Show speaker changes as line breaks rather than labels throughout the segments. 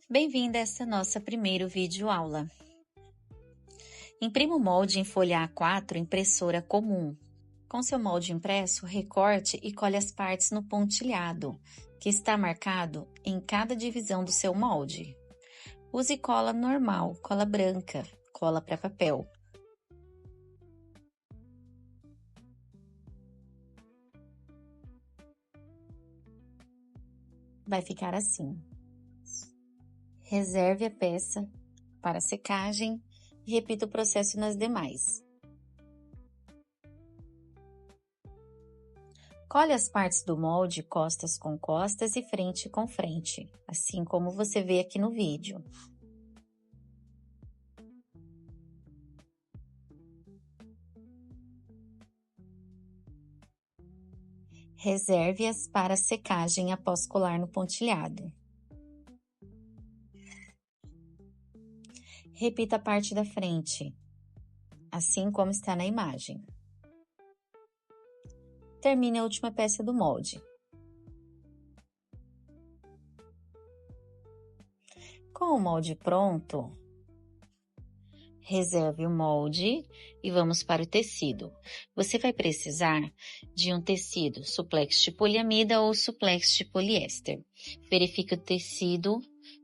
Bem-vinda a essa nossa primeiro vídeo aula. Imprima o molde em folha A4 impressora comum. Com seu molde impresso, recorte e colhe as partes no pontilhado, que está marcado em cada divisão do seu molde. Use cola normal, cola branca, cola para papel. Vai ficar assim. Reserve a peça para secagem e repita o processo nas demais. Colhe as partes do molde costas com costas e frente com frente, assim como você vê aqui no vídeo. Reserve-as para secagem após colar no pontilhado. Repita a parte da frente, assim como está na imagem. Termine a última peça do molde. Com o molde pronto, reserve o molde e vamos para o tecido. Você vai precisar de um tecido suplex de poliamida ou suplex de poliéster. Verifique o tecido,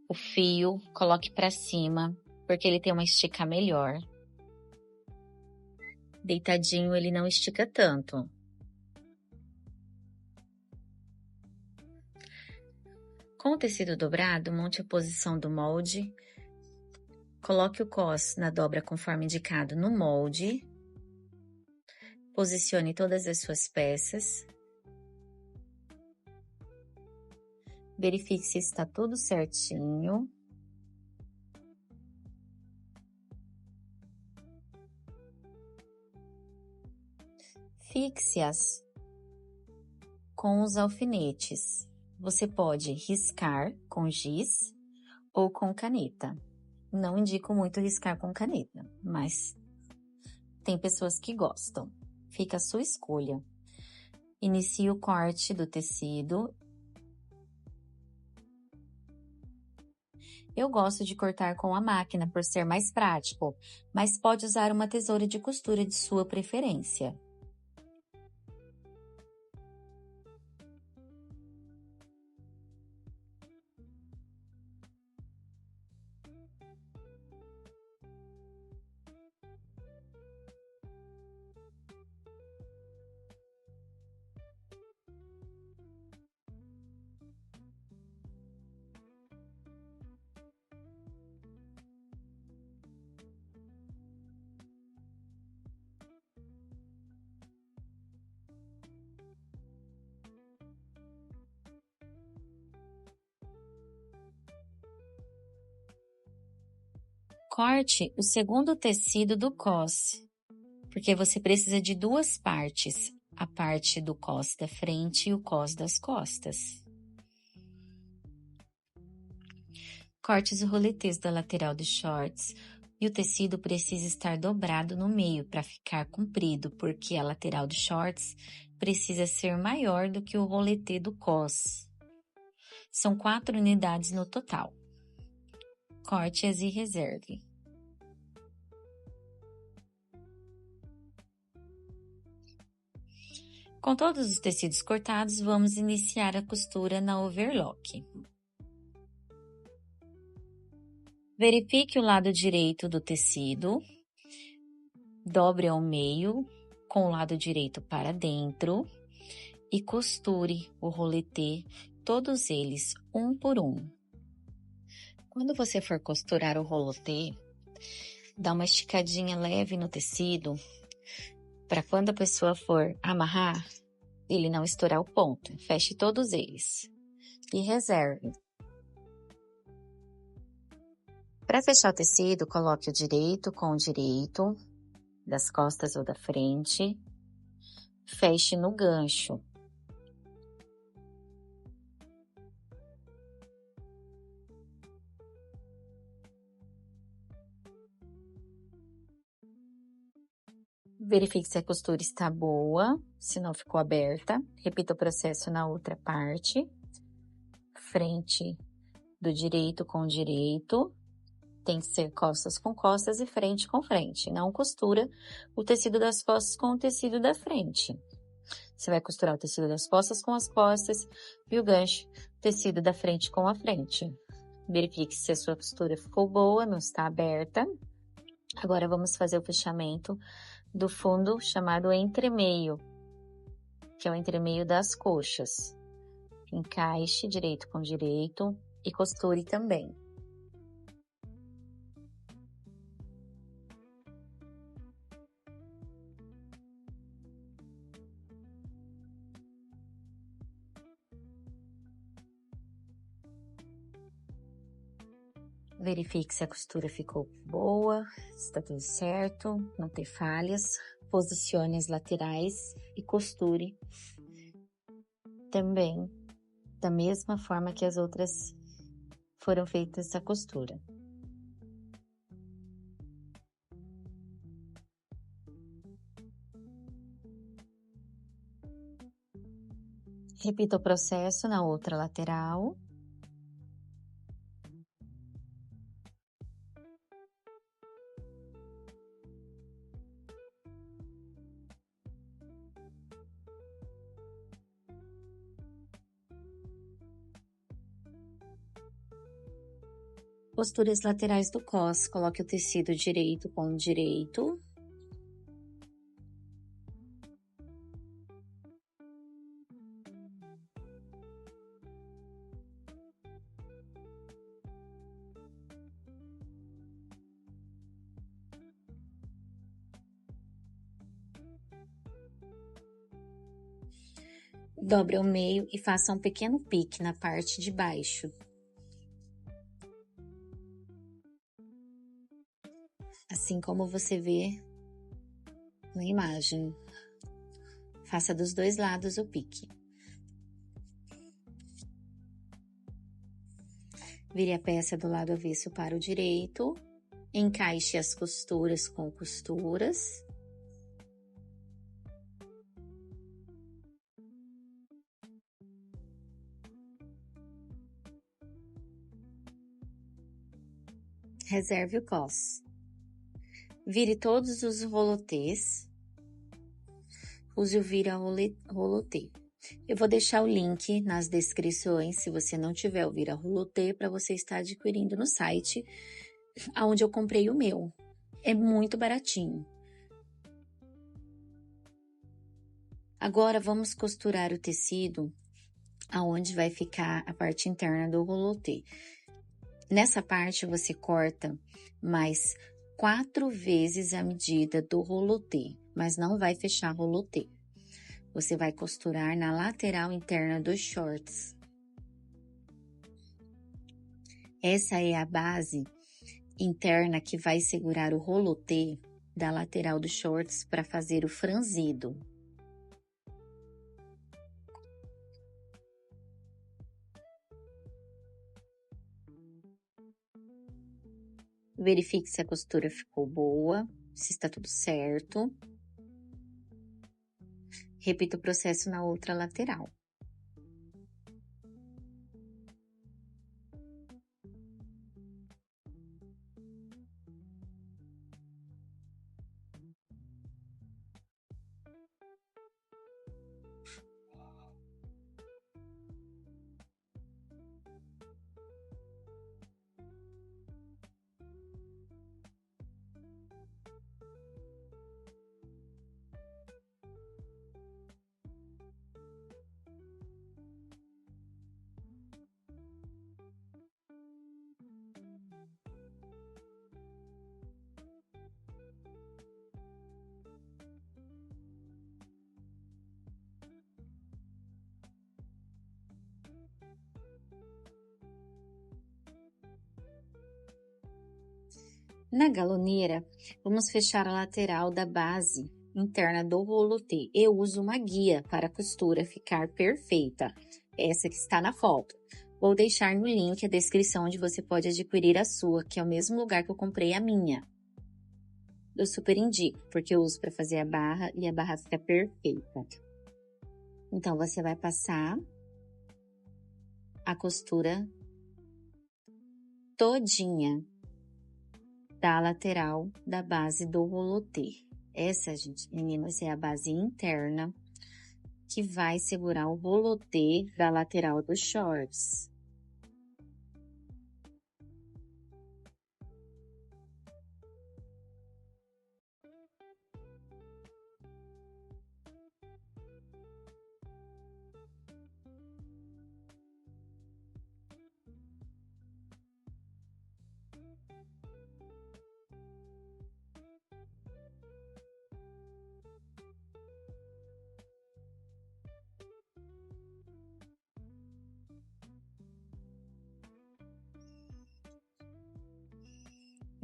o fio, coloque para cima, porque ele tem uma estica melhor. Deitadinho ele não estica tanto. Com o tecido dobrado, monte a posição do molde. Coloque o cos na dobra conforme indicado no molde. Posicione todas as suas peças. Verifique se está tudo certinho. Fixe-as com os alfinetes. Você pode riscar com giz ou com caneta. Não indico muito riscar com caneta, mas tem pessoas que gostam. Fica a sua escolha. Inicie o corte do tecido. Eu gosto de cortar com a máquina por ser mais prático, mas pode usar uma tesoura de costura de sua preferência. Corte o segundo tecido do cos, porque você precisa de duas partes, a parte do cos da frente e o cos das costas. Corte os roletês da lateral dos shorts e o tecido precisa estar dobrado no meio para ficar comprido, porque a lateral dos shorts precisa ser maior do que o roletê do cos. São 4 unidades no total. Corte-as e reserve. Com todos os tecidos cortados, vamos iniciar a costura na overlock. Verifique o lado direito do tecido, dobre ao meio, com o lado direito para dentro e costure o roletê, todos eles, um por um. Quando você for costurar o roletê, dá uma esticadinha leve no tecido, para quando a pessoa for amarrar, ele não estourar o ponto. Feche todos eles e reserve. Para fechar o tecido, coloque o direito com o direito, das costas ou da frente. Feche no gancho. Verifique se a costura está boa, se não ficou aberta. Repita o processo na outra parte. Frente do direito com direito. Tem que ser costas com costas e frente com frente. Não costura o tecido das costas com o tecido da frente. Você vai costurar o tecido das costas com as costas e o gancho, tecido da frente com a frente. Verifique se a sua costura ficou boa, não está aberta. Agora, vamos fazer o fechamento do fundo chamado entremeio, que é o entremeio das coxas. Encaixe direito com direito e costure também. Verifique se a costura ficou boa, se está tudo certo, não tem falhas. Posicione as laterais e costure também da mesma forma que as outras foram feitas essa costura. Repita o processo na outra lateral. Costure as laterais do cos, coloque o tecido direito com direito. Dobre ao meio e faça um pequeno pique na parte de baixo. Assim como você vê na imagem. Faça dos dois lados o pique. Vire a peça do lado avesso para o direito. Encaixe as costuras com costuras. Reserve o cos. Vire todos os rolotês. Use o vira-rolotê. Eu vou deixar o link nas descrições, se você não tiver o vira-rolotê, para você estar adquirindo no site, onde eu comprei o meu. É muito baratinho. Agora, vamos costurar o tecido aonde vai ficar a parte interna do rolotê. Nessa parte, você corta mais 4 vezes a medida do rolotê, mas não vai fechar rolotê. Você vai costurar na lateral interna dos shorts. Essa é a base interna que vai segurar o rolotê da lateral dos shorts para fazer o franzido. Verifique se a costura ficou boa, se está tudo certo. Repita o processo na outra lateral. Na galoneira, vamos fechar a lateral da base interna do rolotê. Eu uso uma guia para a costura ficar perfeita, essa que está na foto. Vou deixar no link a descrição onde você pode adquirir a sua, que é o mesmo lugar que eu comprei a minha. Eu super indico, porque eu uso para fazer a barra e a barra fica perfeita. Então, você vai passar a costura todinha da lateral da base do rolotê. Essa, gente, meninas, é a base interna que vai segurar o rolotê da lateral dos shorts.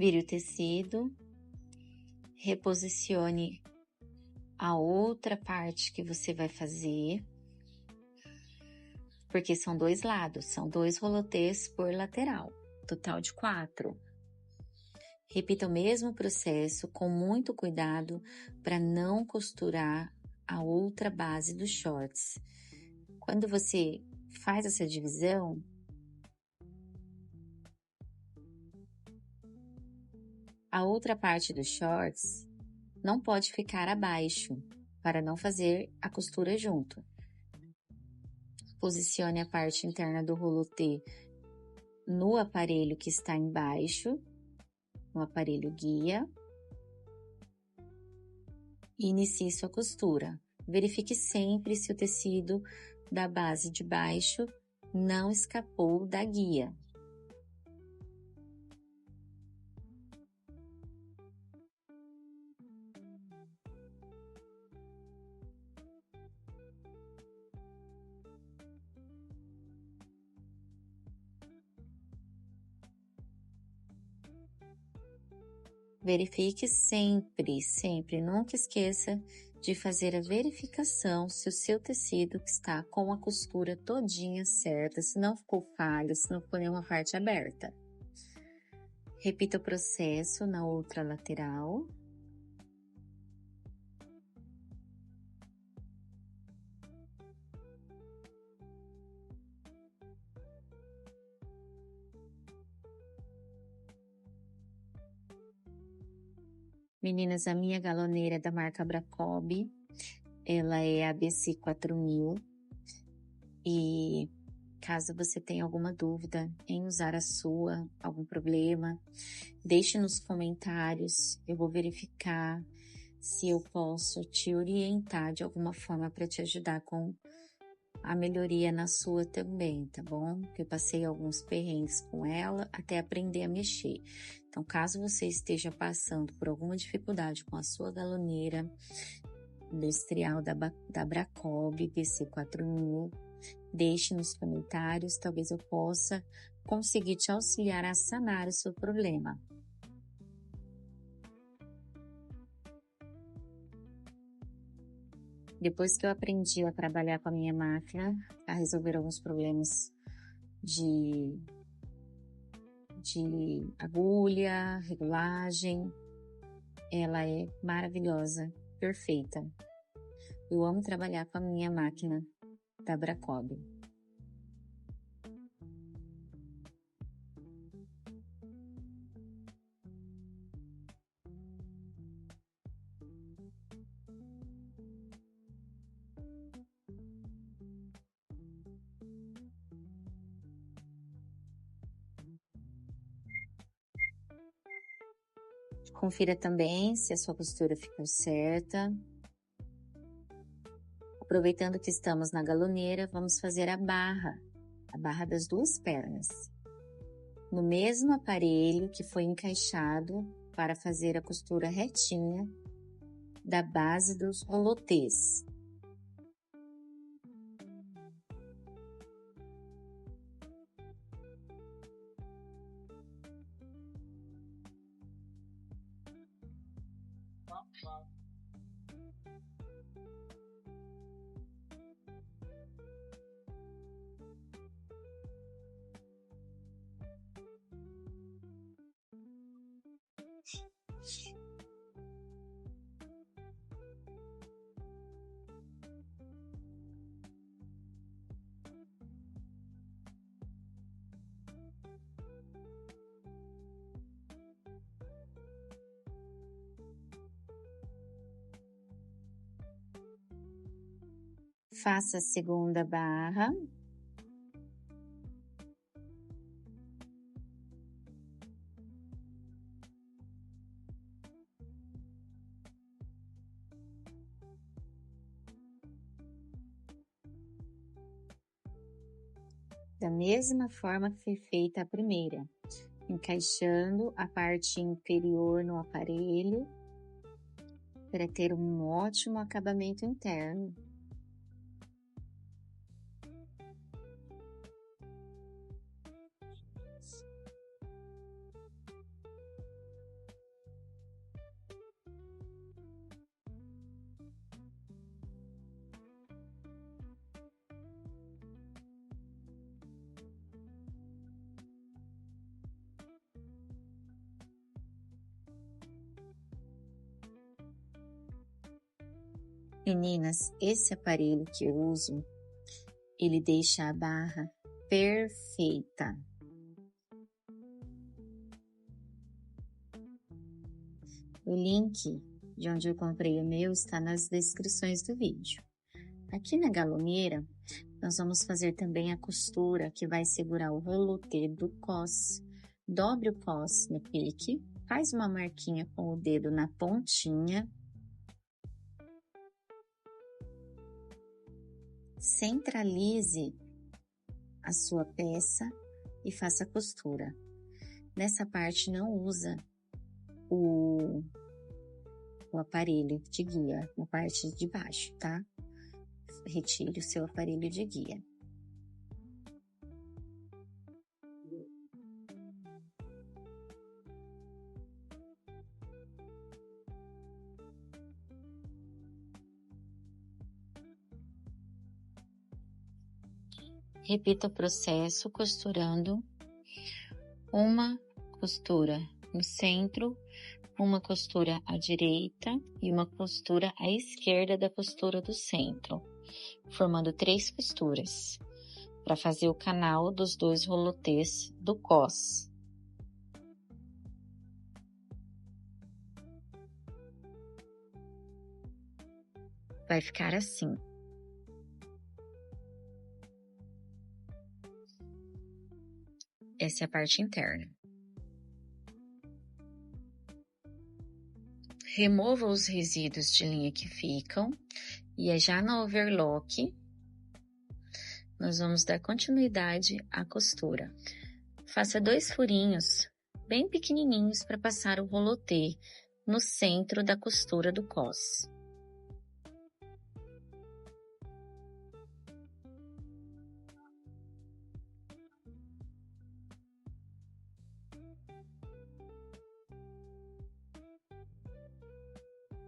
Vire o tecido, reposicione a outra parte que você vai fazer, porque são 2 lados, são 2 rolotês por lateral, total de 4. Repita o mesmo processo com muito cuidado para não costurar a outra base dos shorts. Quando você faz essa divisão, a outra parte dos shorts não pode ficar abaixo, para não fazer a costura junto. Posicione a parte interna do rolotê no aparelho que está embaixo, no aparelho guia, e inicie sua costura. Verifique sempre se o tecido da base de baixo não escapou da guia. Verifique sempre, nunca esqueça de fazer a verificação se o seu tecido está com a costura todinha certa, se não ficou falha, se não ficou nenhuma parte aberta. Repita o processo na outra lateral. Meninas, a minha galoneira é da marca Abracob, ela é a BC 4000 e caso você tenha alguma dúvida em usar a sua, algum problema, deixe nos comentários, eu vou verificar se eu posso te orientar de alguma forma para te ajudar com a melhoria na sua também, tá bom? Eu passei alguns perrengues com ela até aprender a mexer. Então, caso você esteja passando por alguma dificuldade com a sua galoneira industrial da Abracob BC 4000, deixe nos comentários, talvez eu possa conseguir te auxiliar a sanar o seu problema. Depois que eu aprendi a trabalhar com a minha máquina, a resolver alguns problemas de agulha, regulagem, ela é maravilhosa, perfeita. Eu amo trabalhar com a minha máquina da Abracob. Confira também se a sua costura ficou certa. Aproveitando que estamos na galoneira, vamos fazer a barra das 2 pernas. No mesmo aparelho que foi encaixado para fazer a costura retinha da base dos rolotês. Faça a segunda barra. Da mesma forma que foi feita a primeira, encaixando a parte inferior no aparelho para ter um ótimo acabamento interno. Meninas, esse aparelho que eu uso, ele deixa a barra perfeita. O link de onde eu comprei o meu está nas descrições do vídeo. Aqui na galoneira, nós vamos fazer também a costura que vai segurar o rolotê do cos. Dobre o cos no pique, faz uma marquinha com o dedo na pontinha. Centralize a sua peça e faça a costura. Nessa parte não usa o aparelho de guia, na parte de baixo, tá? Retire o seu aparelho de guia. Repita o processo costurando uma costura no centro, uma costura à direita e uma costura à esquerda da costura do centro, formando 3 costuras, para fazer o canal dos 2 rolotês do cos. Vai ficar assim. Essa é a parte interna. Remova os resíduos de linha que ficam e é já na overlock. Nós vamos dar continuidade à costura. Faça 2 furinhos bem pequenininhos para passar o rolotê no centro da costura do cos.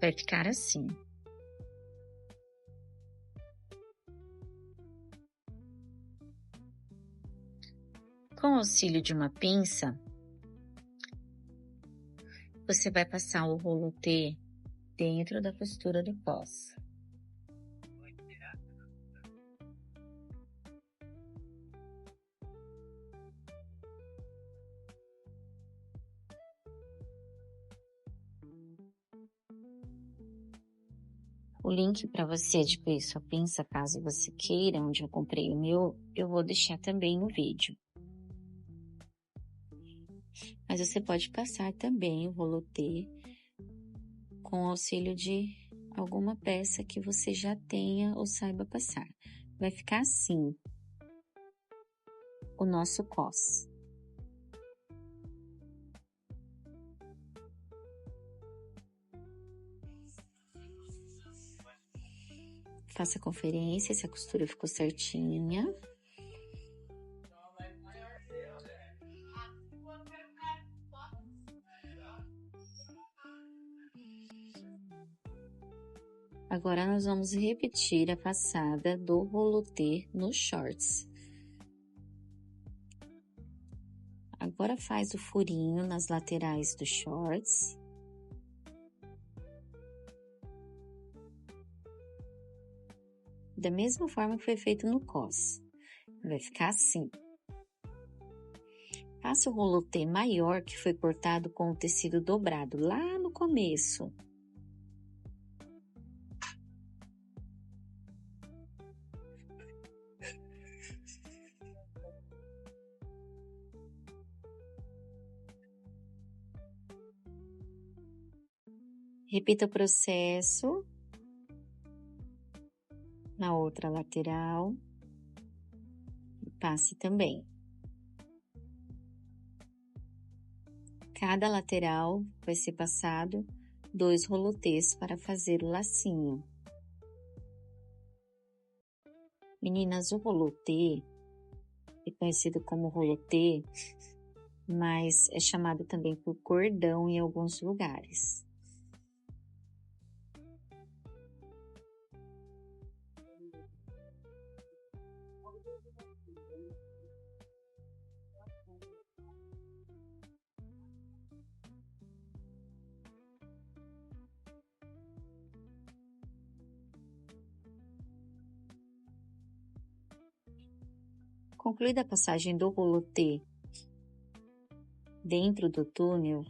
Vai ficar assim. Com o auxílio de uma pinça, você vai passar o rolotê dentro da costura do cos. O link para você adquirir sua pinça, caso você queira, onde eu comprei o meu, eu vou deixar também no vídeo. Mas você pode passar também o rolotê com o auxílio de alguma peça que você já tenha ou saiba passar. Vai ficar assim o nosso cos. Faça a conferência se a costura ficou certinha. Agora, nós vamos repetir a passada do rolotê nos shorts. Agora, faz o furinho nas laterais dos shorts. Da mesma forma que foi feito no cos. Vai ficar assim. Faça o rolotê maior que foi cortado com o tecido dobrado lá no começo. Repita o processo na outra lateral. Passe também. Cada lateral vai ser passado 2 rolotês para fazer o lacinho. Meninas, o rolotê é conhecido como rolotê, mas é chamado também por cordão em alguns lugares. Concluída a passagem do rolotê dentro do túnel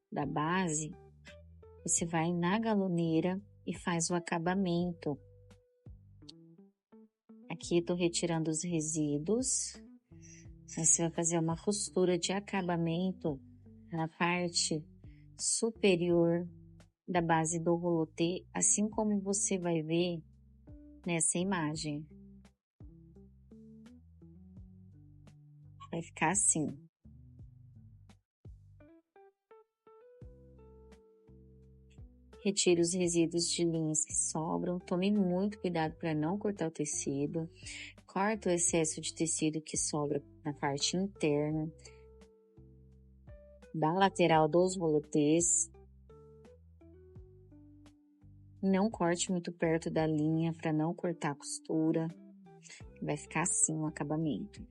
da base, você vai na galoneira e faz o acabamento. Aqui eu tô retirando os resíduos. Você vai fazer uma costura de acabamento na parte superior da base do rolotê, assim como você vai ver nessa imagem. Vai ficar assim. Retire os resíduos de linhas que sobram. Tome muito cuidado para não cortar o tecido. Corta o excesso de tecido que sobra na parte interna da lateral dos rolotês. Não corte muito perto da linha para não cortar a costura. Vai ficar assim o acabamento.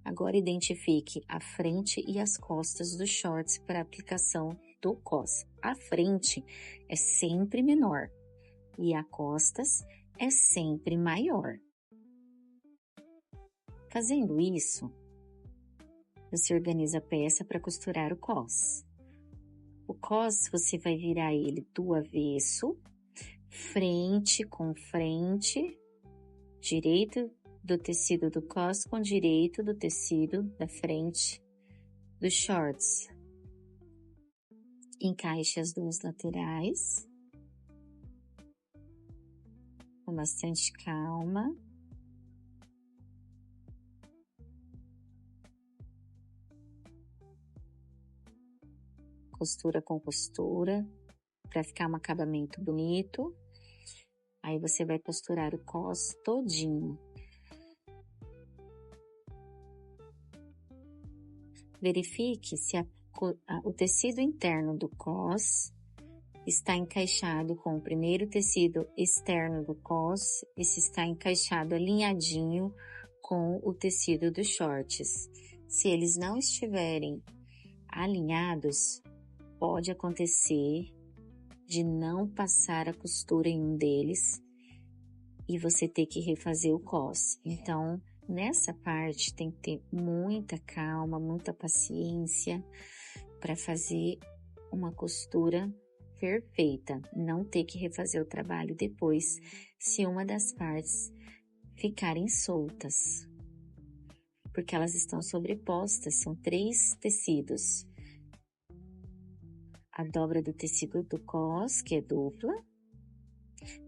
Agora identifique a frente e as costas dos shorts para aplicação do cos. A frente é sempre menor e a costas é sempre maior. Fazendo isso, você organiza a peça para costurar o cos. O cos, você vai virar ele do avesso, frente com frente, direito do tecido do cos com direito do tecido da frente dos shorts. Encaixe as 2 laterais com bastante calma. Costura com costura, para ficar um acabamento bonito. Aí você vai costurar o cos todinho. Verifique se o tecido interno do cos está encaixado com o primeiro tecido externo do cos e se está encaixado alinhadinho com o tecido dos shorts. Se eles não estiverem alinhados, pode acontecer de não passar a costura em um deles e você ter que refazer o cos. Então, nessa parte tem que ter muita calma, muita paciência para fazer uma costura perfeita, não ter que refazer o trabalho depois se uma das partes ficarem soltas, porque elas estão sobrepostas, são 3 tecidos. A dobra do tecido do cos, que é dupla,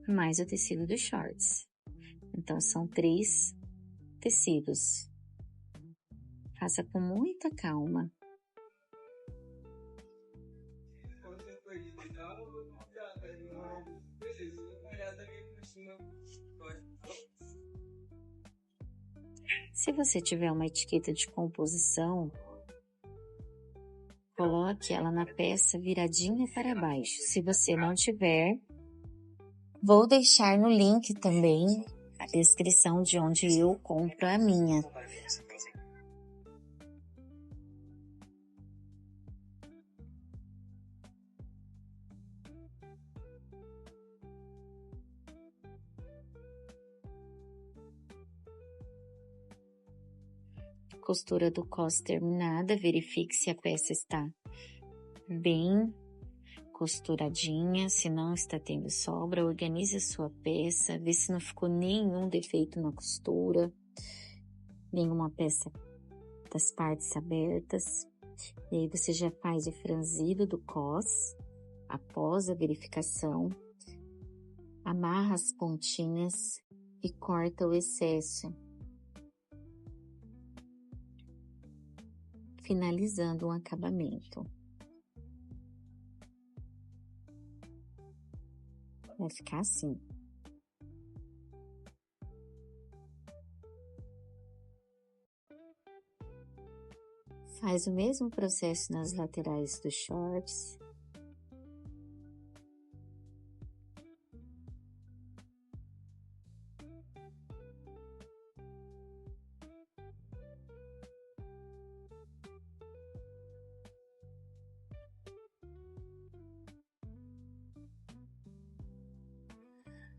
mais o tecido dos shorts. Então, são 3 tecidos. Faça com muita calma. Se você tiver uma etiqueta de composição, coloque ela na peça viradinha para baixo. Se você não tiver, vou deixar no link também a descrição de onde eu compro a minha. Costura do cos terminada, verifique se a peça está bem costuradinha, se não está tendo sobra, organize a sua peça, vê se não ficou nenhum defeito na costura, nenhuma peça das partes abertas. E aí você já faz o franzido do cós, após a verificação, amarra as pontinhas e corta o excesso, finalizando o acabamento. Vai ficar assim. Faz o mesmo processo nas laterais dos shorts.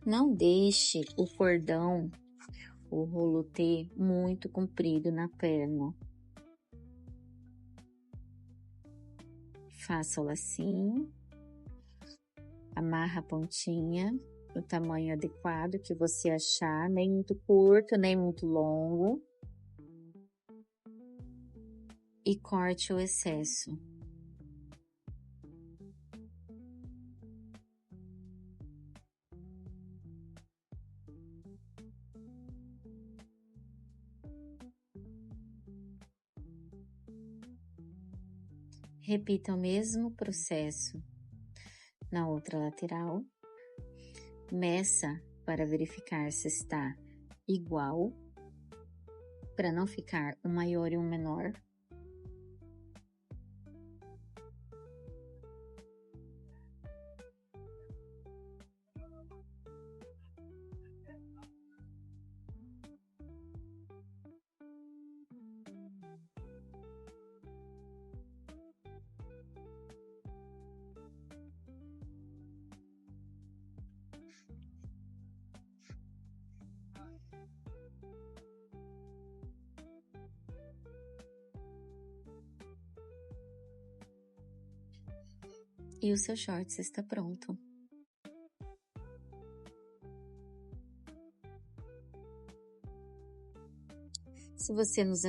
Não deixe o cordão, o rolo T, muito comprido na perna. Faça o lacinho, amarra a pontinha no tamanho adequado que você achar, nem muito curto, nem muito longo. E corte o excesso. Repita o mesmo processo na outra lateral. Meça para verificar se está igual, para não ficar um maior e um menor. E o seu shorts está pronto. Se você nos